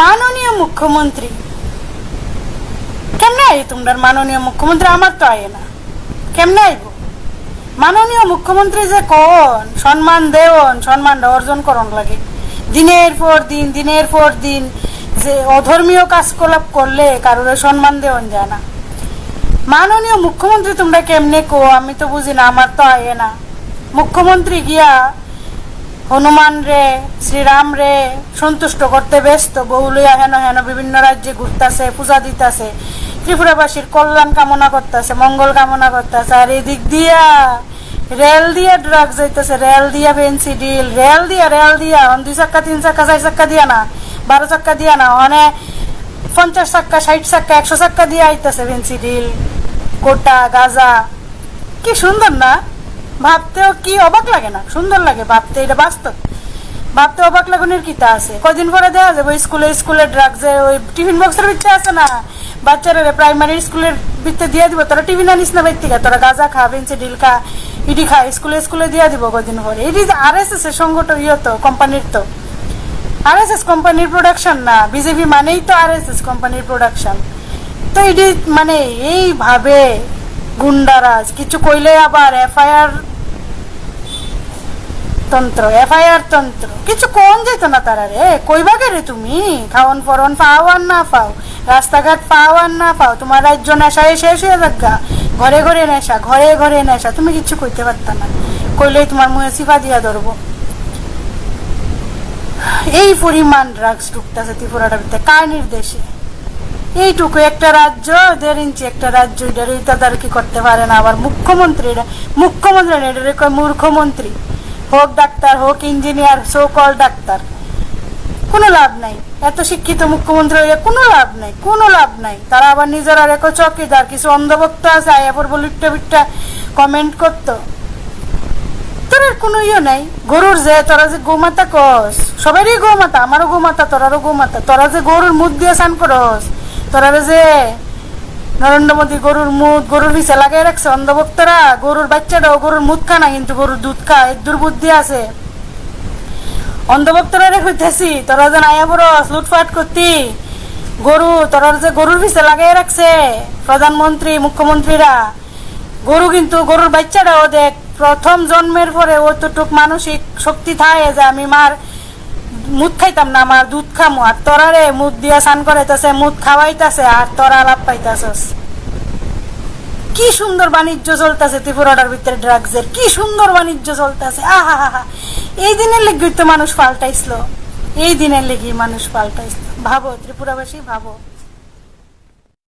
মাননীয় মুখ্যমন্ত্রী কেমনে আই তোমরা? মাননীয় মুখ্যমন্ত্রী আমার তো আয় না, কেমনে আইব? মাননীয় মুখ্যমন্ত্রী যে কোন সম্মান দেওন, সম্মানটা অর্জন করন লাগে। দিনের পর দিন যে অধর্মীয় কাজকলাপ করলে কারোর সম্মান দেওয়ান যায় না। মাননীয় মুখ্যমন্ত্রী তোমরা কেমনে কো আমি তো বুঝি না, আমার তো আয় না। মুখ্যমন্ত্রী গিয়া হনুমান রে শ্রীরাম রে সন্তুষ্ট করতে ব্যস্ত, বহু লইয়া হেন হেন বিভিন্ন রাজ্যে ঘুরতেছে, পূজা দিতেছে, ত্রিপুরাবাসীর কল্যাণ কামনা করতেছে, মঙ্গল কামনা করতেছে। আর এদিক দিয়া রেল দিয়া ড্রাগ যাইতেছে, রেল দিয়া ফেন্সিডিল, রেল দিয়া 2 চাক্কা 3 চাক্কা 4 চাক্কা দিয়া না, 12 চাক্কা দিয়া না, মানে 50 চাক্কা 60 চাক্কা 100 চাক্কা দিয়া আইতেছে ফেন্সিডিল, কোটা গাজা। কি সুন্দর না? ভাবতেও কি অবাক লাগে না? সুন্দর লাগে ভাবতে, এটা বাস্তব। ভাবতে অবাক লাগুনের কিতা আছে? কদিন পরে দেওয়া যাবে স্কুলে ড্রাগসে ওই টিফিন বক্সের ভিতরে আছে না, বাচ্চারা প্রাইমারি স্কুলের ভিতরে দিয়ে দিব, তোরা টিফিন আনিস না বাইর থেকে, তোরা গাঁজা খা, ফেন্সিডিল খা, ইডি খা, স্কুলে দিয়ে দিব কদিন পরে। এটি RSS এর সংগঠন, তো কোম্পানির, তো RSS কোম্পানির প্রোডাকশন না, বিজেপি মানেই তো RSS কোম্পানির প্রোডাকশন। তো এটি মানে এইভাবে গুন্ডারাজ কিছু কইলে আবার এফআইআর তন্ত্র কিছু কোন যেত না তারা রে। কইবাকে রে তুমি খাওয়ান পরন পাও আর না পাও, রাস্তাঘাট পাও আর না পাও, তোমার রাজ্য নেশায় শেষ হয়ে যাগা, ঘরে ঘরে নেশা, তুমি কিছু কইতে পারতা না, কইলেই তোমার মুখে সিফা দিয়া ধরবো। এই পরিমাণ ড্রাগস ঢুকতেছে ত্রিপুরাটার ভিতরে কার নির্দেশে? এইটুকু একটা রাজ্য, 1.5 ইঞ্চি একটা রাজ্য, এটা তার কি করতে পারে না। আবার মুখ্যমন্ত্রী এটা কয় মূর্খমন্ত্রী, হোক ডাক্তার হোক ইঞ্জিনিয়ার, সো কল ডাক্তার, কোনো লাভ নাই। এত শিক্ষিত মুখ্যমন্ত্রী হইয়া কোনো লাভ নাই। তারা আবার নিজেরা রেখো চকিদার, কিছু অন্ধভক্ত আছে আয়াপর বলিটা বিটটা কমেন্ট করতো। তোর কোনো নাই। গরুর যে তোরা যে গোমাতা কস, সবারই গোমাতা, আমারও গোমাতা, তোরারও গোমাতা। তোরা যে গরুর মুখ দিয়ে স্নান করস, তোরা যে নরেন্দ্র মোদী গরুর পিছে লাগাই রাখছে অন্ধভক্তরা। গরুর বাচ্চাটাও গরুর মুখ খা না, কিন্তু গরুর দুধ খা, এর দুর্বুদ্ধি আছে। অন্ধভক্তরা কইতেছি, তোরা যেন আয়া বড় লুটফাট করতি তোরা যে গরুর পিছে লাগাই রাখছে প্রধানমন্ত্রী মুখ্যমন্ত্রীরা। গরু কিন্তু গরুর বাচ্চাটাও দেখ, প্রথম জন্মের পরে অতটুক মানসিক শক্তি থাকে যে আমি মার মুখ খাইতাম না, আমার দুধ খামো। আর তোরা রে মুখ দিয়া স্নান করাইতেছে, মুখ খাওয়াইতেছে, আর তোরা লাভ পাইতেছস। কি সুন্দর বাণিজ্য চলতেছে ত্রিপুরাটার ভিতরে ড্রাগসের, কি সুন্দর বাণিজ্য চলতেছে। আহা, এই দিনের লেগে তো মানুষ পাল্টাইছিল, ভাবো ত্রিপুরাবাসী, ভাবো।